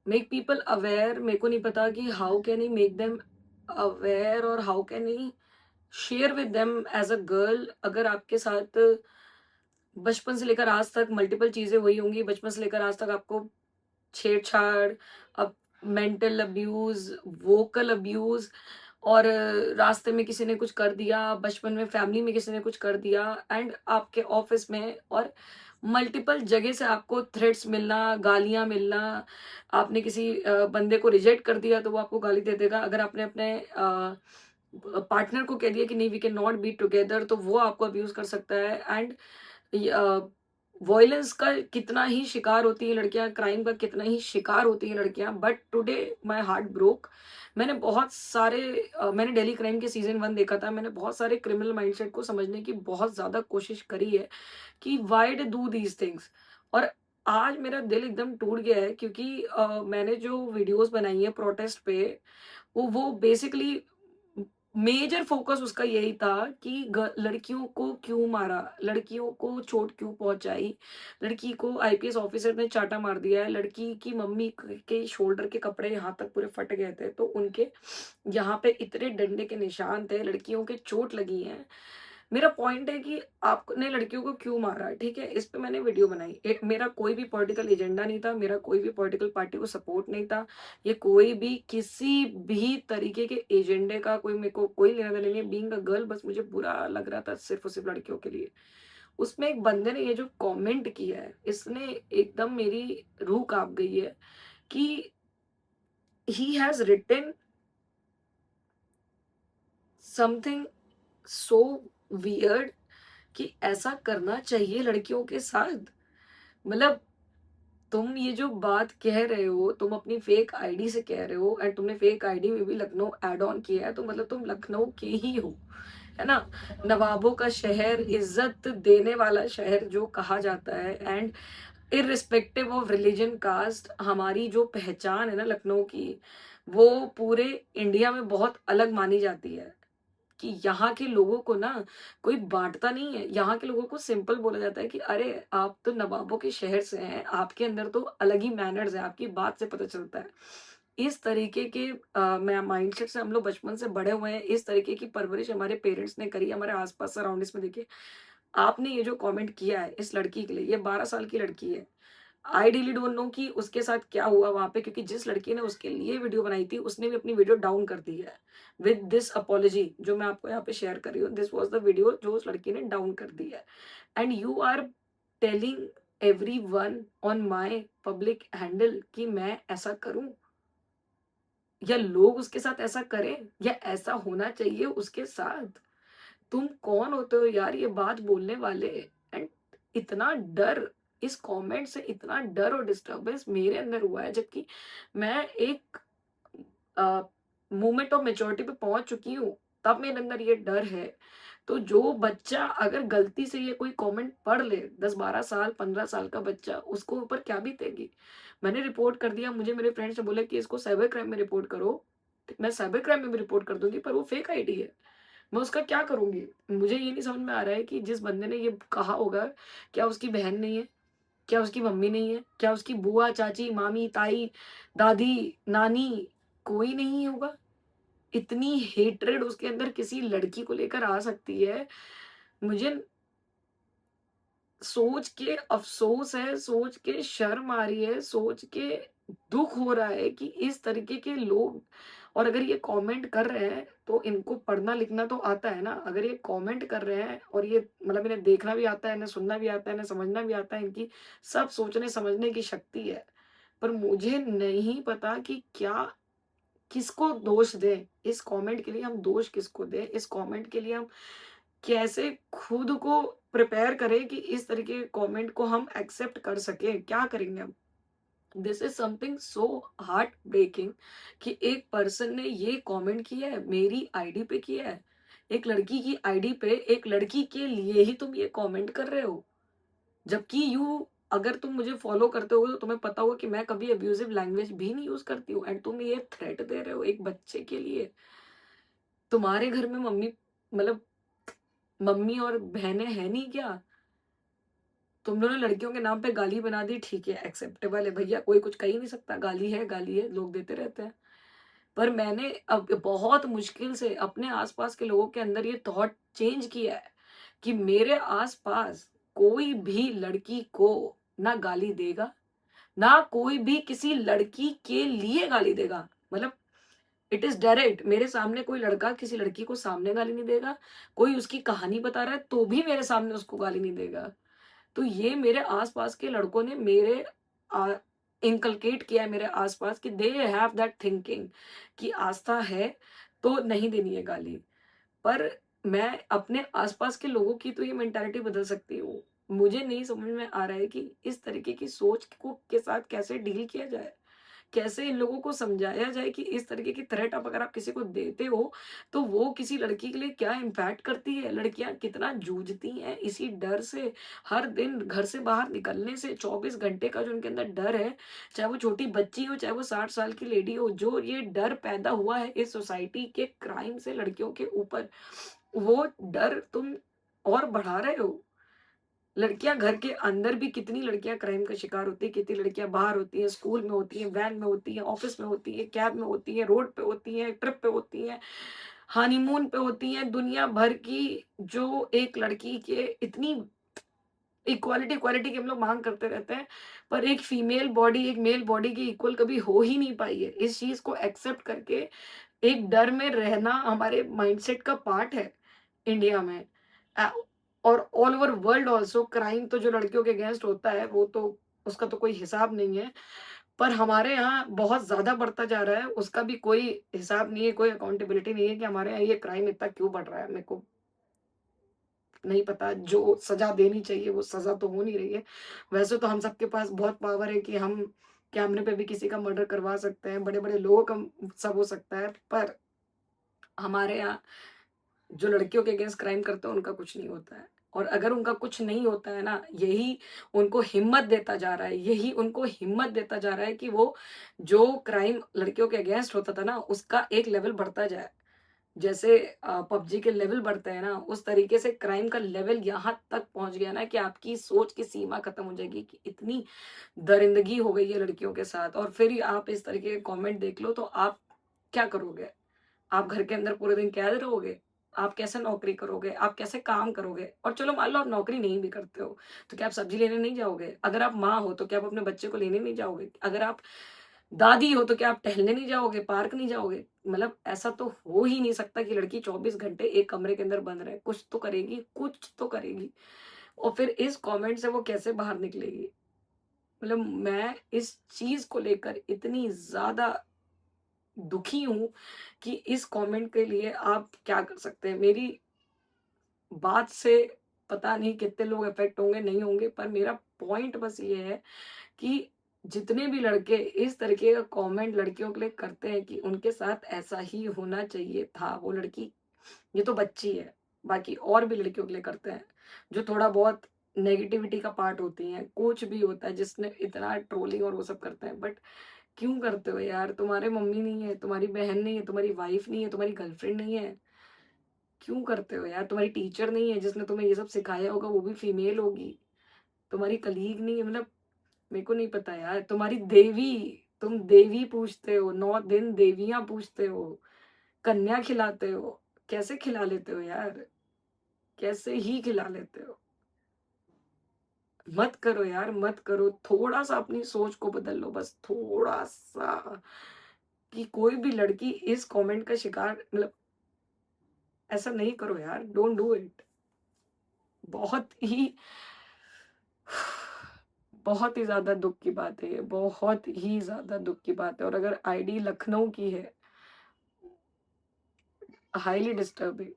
Make people aware. मेरे को नहीं पता कि how can he make them aware और how can he share with them as a girl. अगर आपके साथ बचपन से लेकर आज तक मल्टीपल चीजें हुई होंगी, बचपन से लेकर आज तक आपको छेड़छाड़, अब मेंटल अब्यूज, वोकल अब्यूज, और रास्ते में किसी ने कुछ कर दिया, बचपन में फैमिली में किसी ने कुछ कर दिया, एंड आपके ऑफिस में और मल्टीपल जगह से आपको थ्रेट्स मिलना, गालियां मिलना। आपने किसी बंदे को रिजेक्ट कर दिया तो वो आपको गाली दे देगा। अगर आपने अपने पार्टनर को कह दिया कि नहीं we can not be together, तो वो आपको अब्यूज कर सकता है। एंड वॉयलेंस का कितना ही शिकार होती हैं लड़कियां, क्राइम का कितना ही शिकार होती हैं लड़कियां। But today my heart broke. मैंने बहुत सारे मैंने डेली क्राइम के सीजन 1 देखा था। मैंने बहुत सारे क्रिमिनल माइंडसेट को समझने की बहुत ज्यादा कोशिश करी है कि why do do these things. और आज मेरा दिल एकदम टूट गया है क्योंकि मैंने जो वीडियोस बनाई है प्रोटेस्ट पे, वो बेसिकली मेजर फोकस उसका यही था कि लड़कियों को क्यों मारा, लड़कियों को चोट क्यों पहुंचाई, लड़की को आईपीएस ऑफिसर ने चाटा मार दिया है, लड़की की मम्मी के शोल्डर के कपड़े यहाँ तक पूरे फट गए थे तो उनके यहाँ पे इतने डंडे के निशान थे, लड़कियों के चोट लगी है। मेरा पॉइंट है कि आपने लड़कियों को क्यों मारा, ठीक है, इस पे मैंने वीडियो बनाई। मेरा कोई भी पॉलिटिकल एजेंडा नहीं था, मेरा कोई भी पॉलिटिकल पार्टी को सपोर्ट नहीं था, ये कोई भी किसी भी तरीके के एजेंडे का कोई मेरे को कोई लेना देना नहीं है। बीइंग अ गर्ल बस मुझे बुरा लग रहा था सिर्फ और सिर्फ लड़कियों के लिए। उसमें एक बंदे ने ये जो कमेंट किया है, इसने एकदम मेरी रूह कांप गई है कि he has written something so weird कि ऐसा करना चाहिए लड़कियों के साथ। मतलब तुम ये जो बात कह रहे हो, तुम अपनी फेक आईडी से कह रहे हो, एंड तुमने फेक आईडी में भी लखनऊ ऐड ऑन किया है, तो मतलब तुम लखनऊ के ही हो, है ना। नवाबों का शहर, इज्जत देने वाला शहर जो कहा जाता है। And irrespective of religion, caste, हमारी जो पहचान है ना लखनऊ की, वो पूरे इंडिया में बहुत अलग मानी जाती है। कि यहाँ के लोगों को ना कोई बांटता नहीं है। यहाँ के लोगों को सिंपल बोला जाता है कि अरे आप तो नवाबों के शहर से हैं, आपके अंदर तो अलग ही मैनर्स है, आपकी बात से पता चलता है। इस तरीके के माइंडसेट से हम लोग बचपन से बड़े हुए हैं। इस तरीके की परवरिश हमारे पेरेंट्स ने करी, हमारे आसपास सराउंडिंग्स में। देखिए, आपने ये जो कमेंट किया है इस लड़की के लिए, ये 12 साल की लड़की है। आई रियली डोंट नो कि उसके साथ क्या हुआ वहां पे, क्योंकि जिस लड़की ने उसके लिए वीडियो बनाई थी उसने भी अपनी वीडियो डाउन कर दी है विद दिस अपॉलॉजी जो मैं आपको यहाँ पे शेयर कर रही हूँ। दिस वाज द वीडियो जो उस लड़की ने डाउन कर दी है। And you are telling everyone on my public handle कि मैं ऐसा करूं या लोग उसके साथ ऐसा करें या ऐसा होना चाहिए उसके साथ। तुम कौन होते हो यार ये बात बोलने वाले। एंड इतना डर, इस कमेंट से इतना डर और डिस्टरबेंस मेरे अंदर हुआ है, जबकि मैं एक मोमेंट ऑफ मेच्योरिटी पे पहुंच चुकी हूँ, तब मेरे अंदर ये डर है। तो जो बच्चा अगर गलती से ये कोई कमेंट पढ़ ले, 10-12 साल 15 साल का बच्चा, उसको ऊपर क्या बीतेगी। मैंने रिपोर्ट कर दिया, मुझे मेरे फ्रेंड्स ने बोला कि इसको साइबर क्राइम में रिपोर्ट करो। मैं साइबर क्राइम में भी रिपोर्ट कर दूंगी, पर वो फेक आईडी है, मैं उसका क्या करूँगी? मुझे ये नहीं समझ में आ रहा है कि जिस बंदे ने ये कहा होगा, क्या उसकी बहन नहीं है? क्या उसकी मम्मी नहीं है? क्या उसकी बुआ, चाची, मामी, ताई, दादी, नानी कोई नहीं होगा? इतनी हेट्रेड उसके अंदर किसी लड़की को लेकर आ सकती है। मुझे सोच के अफ़सोस है, सोच के शर्म आ रही है, सोच के दुःख हो रहा है कि इस तरीके के लोग, और अगर ये कमेंट कर रहे हैं तो इनको पढ़ना लिखना तो आता है ना। अगर ये कमेंट कर रहे हैं और ये मतलब इन्हें देखना भी आता है, इन्हें सुनना भी आता है, इन्हें समझना भी आता है, इनकी सब सोचने समझने की शक्ति है। पर मुझे नहीं पता कि क्या किसको दोष दें? इस कमेंट के लिए हम दोष किसको दें? इस कमेंट के लिए हम कैसे खुद को प्रिपेयर करें कि इस तरीके के कमेंट को हम एक्सेप्ट कर सकें? क्या करेंगे हम? This is something so heartbreaking कि एक पर्सन ने ये कमेंट किया है, मेरी आईडी पे किया है। एक लड़की की आईडी पे एक लड़की के लिए ही तुम ये कमेंट कर रहे हो। जबकि अगर तुम मुझे फॉलो करते हो तो तुम्हें पता होगा कि मैं कभी अब्यूजिव लैंग्वेज भी नहीं यूज करती हूँ, एंड तुम ये थ्रेट दे रहे हो एक बच्चे के लिए। तुम्हारे घर में मम्मी, मतलब मम्मी और बहनें हैं नहीं क्या? तुम दोनों ने लड़कियों के नाम पे गाली बना दी, ठीक है, एक्सेप्टेबल है भैया, कोई कुछ कह ही नहीं सकता, गाली है, लोग देते रहते हैं। पर मैंने अब बहुत मुश्किल से अपने आस-पास के लोगों के अंदर ये थॉट चेंज किया है कि मेरे आस-पास कोई भी लड़की को ना गाली देगा, ना कोई भी किसी लड़की के लिए गाली देगा। मतलब इट इज़ डायरेक्ट, मेरे सामने कोई लड़का किसी लड़की को सामने गाली नहीं देगा, कोई उसकी कहानी बता रहा है तो भी मेरे सामने उसको गाली नहीं देगा। तो ये मेरे आस-पास के लड़कों ने मेरे अ, इनकलकेट किया है मेरे आस-पास कि दे हैव दैट थिंकिंग कि आस्था है तो नहीं देनी है गाली। पर मैं अपने आस-पास के लोगों की तो ये मेंटालिटी बदल सकती हूँ। मुझे नहीं समझ में आ रहा है कि इस तरीके की सोच को के साथ कैसे डील किया जाए? कैसे इन लोगों को समझाया जाए कि इस तरीके की थ्रेट अब अगर आप किसी को देते हो, तो वो किसी लड़की के लिए क्या इम्पैक्ट करती है, लड़कियाँ कितना जूझती हैं इसी डर से, हर दिन घर से बाहर निकलने से 24 घंटे का जो उनके अंदर डर है, चाहे वो छोटी बच्ची हो, चाहे वो 60 साल की लेडी हो, जो ये डर पैदा हुआ है इस सोसाइटी के क्राइम से लड़कियों के ऊपर, वो डर तुम और बढ़ा रहे हो। लड़कियां घर के अंदर भी कितनी लड़कियां क्राइम का शिकार होती है, कितनी लड़कियां बाहर होती हैं, स्कूल में होती हैं, वैन में होती हैं, ऑफिस में होती हैं, कैब में होती हैं, रोड पे होती हैं, ट्रिप पे होती हैं, हनीमून पे होती हैं, दुनिया भर की जो एक लड़की के इतनी इक्वालिटी इक्वालिटी की हम लोग मांग करते रहते हैं, पर एक फीमेल बॉडी एक मेल बॉडी के इक्वल कभी हो ही नहीं पाई है। इस चीज को एक्सेप्ट करके एक डर में रहना हमारे माइंडसेट का पार्ट है इंडिया में। अ, और all over world also crime तो जो लड़कियों के अगेंस्ट होता है वो तो उसका तो कोई हिसाब नहीं है। पर हमारे यहाँ बहुत ज़्यादा बढ़ता जा रहा है, उसका भी कोई हिसाब नहीं है, कोई अकाउंटेबिलिटी नहीं है कि हमारे यहाँ ये क्राइम इतना क्यों बढ़ रहा है। मेरे को नहीं पता, जो सज़ा देनी चाहिए वो सज़ा तो हो नहीं रही है। वैसे तो हम सबके पास बहुत पावर है कि हम कैमरे पे भी किसी का मर्डर करवा सकते हैं, बड़े-बड़े लोगों का सब हो सकता है, पर हमारे यहाँ जो लड़कियों के अगेंस्ट क्राइम करते हैं उनका कुछ नहीं होता है। और अगर उनका कुछ नहीं होता है ना, यही उनको हिम्मत देता जा रहा है, यही उनको हिम्मत देता जा रहा है कि वो जो क्राइम लड़कियों के अगेंस्ट होता था ना, उसका एक लेवल बढ़ता जाए। जैसे पबजी के लेवल बढ़ते हैं ना, उस तरीके से क्राइम का लेवल यहाँ तक पहुँच गया ना कि आपकी सोच की सीमा खत्म हो जाएगी कि इतनी दरिंदगी हो गई है लड़कियों के साथ। और फिर आप इस तरीके के कमेंट देख लो तो आप क्या करोगे? आप घर के अंदर पूरे दिन कैद रहोगे? आप कैसे नौकरी करोगे? आप कैसे काम करोगे? और चलो मान लो आप नौकरी नहीं भी करते हो, तो क्या आप सब्ज़ी लेने नहीं जाओगे? अगर आप माँ हो, तो क्या आप अपने बच्चे को लेने नहीं जाओगे? अगर आप दादी हो, तो क्या आप टहलने नहीं जाओगे, पार्क नहीं जाओगे? मतलब ऐसा तो हो ही नहीं सकता कि लड़की 24 घंटे एक कमरे के अंदर बंद रहे। कुछ तो करेगी, कुछ तो करेगी। और फिर इस कमेंट से वो कैसे बाहर निकलेगी? मतलब मैं इस चीज़ को लेकर इतनी ज़्यादा दुखी हूँ कि इस कमेंट के लिए आप क्या कर सकते हैं। मेरी बात से पता नहीं कितने लोग इफेक्ट होंगे, नहीं होंगे, पर मेरा पॉइंट बस ये है कि जितने भी लड़के इस तरीके का कमेंट लड़कियों के लिए करते हैं कि उनके साथ ऐसा ही होना चाहिए था, वो लड़की, ये तो बच्ची है, बाकी और भी लड़कियों के लिए करते हैं, जो थोड़ा बहुत नेगेटिविटी का पार्ट होती हैं, कुछ भी होता है जिसने इतना ट्रोलिंग और वो सब करते हैं, बट क्यों करते हो यार? तुम्हारे मम्मी नहीं है, तुम्हारी बहन नहीं है, तुम्हारी वाइफ नहीं है, तुम्हारी गर्लफ्रेंड नहीं है, क्यों करते हो यार? तुम्हारी टीचर नहीं है जिसने तुम्हें ये सब सिखाया होगा, वो भी फीमेल होगी, तुम्हारी कलीग नहीं है, मतलब मेरे को नहीं पता यार। तुम्हारी देवी, तुम देवी पूजते हो, 9 दिन देवियाँ पूजते हो, कन्या खिलाते हो, कैसे खिला लेते हो यार? कैसे ही खिला लेते हो? मत करो यार, मत करो। थोड़ा-सा अपनी सोच को बदल लो, बस थोड़ा-सा, कि कोई भी लड़की इस कमेंट का शिकार, मतलब ऐसा नहीं करो यार, डोंट डू इट। बहुत ही बहुत ही ज़्यादा दुःख की बात है ये, बहुत ही ज़्यादा दुःख की बात है। और अगर आईडी लखनऊ की है, हाइली डिस्टर्बिंग।